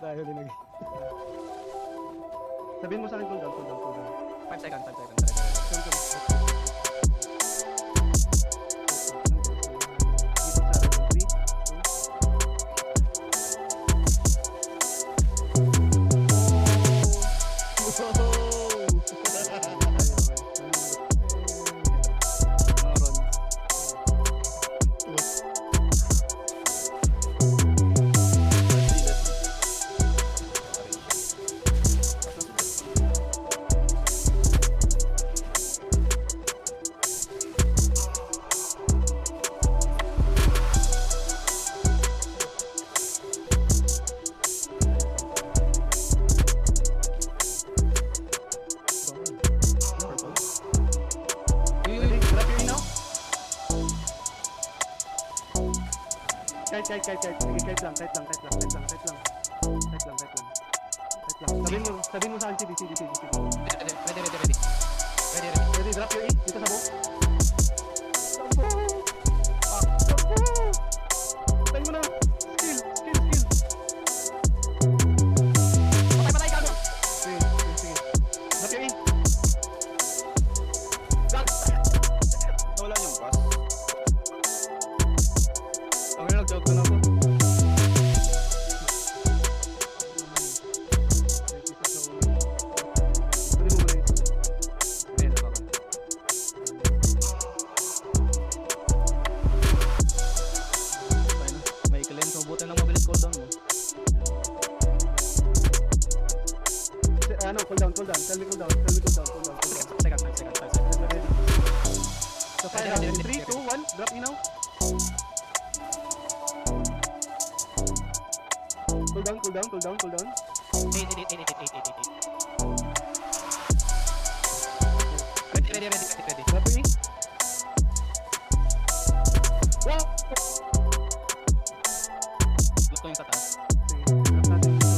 tayo linag. Sabihin mo sa akin, cool down. 5 seconds. Kahit lang. Sabihin mo sa akin, CD. Ready, drop your E, dito sa bow. Sampo! Tayo mo na! Skill! Patay ka! Sige. Drop your E. Nawala yung pass. Okay, nag-job na ako. May ikalin, so buti lang mabilis cooldown mo. Cool down. Tell me cool down. 5 seconds. Ready. So, fire out in 3, 2, 1. Drop E now. Cool down. 8. Ready. Drop your E. Wow! Gusto yung sa taas. Sige, drop natin dito.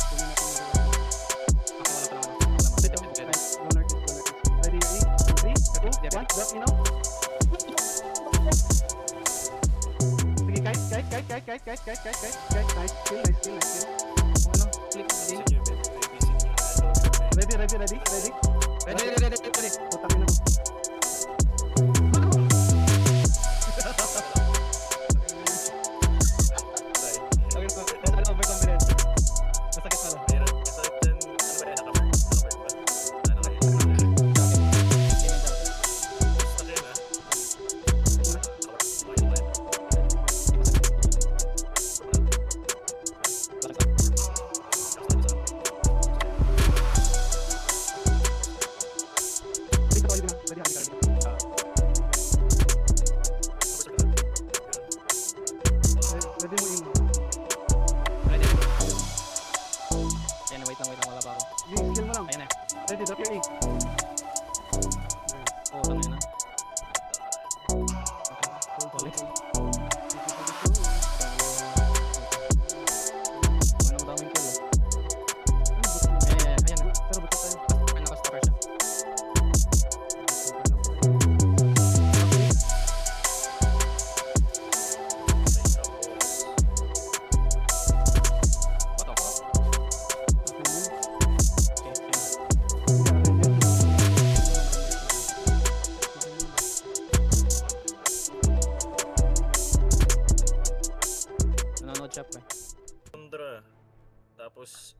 Kunin natin yung Wala pa. Nice. One artist. Ready, your E. 3, 2, 1. Drop E now. Sige, kite. Nice skill. Ano? Click. Ready. Ready. Putang ina mo. Overconfidence. Masakit pala. Dito pa, ready, halika. Ready mo yung Ready. Ayan, wait lang, wala pa ako. skill mo lang. Ayan na. Ready, drop your E. Oo, tangin na. Ulit. Ano ang daming kill, ayan na. Pero ba't tayo? Ay, nakastopper siya. What the fuck? Nanonood siya pa. Tundra. Tapos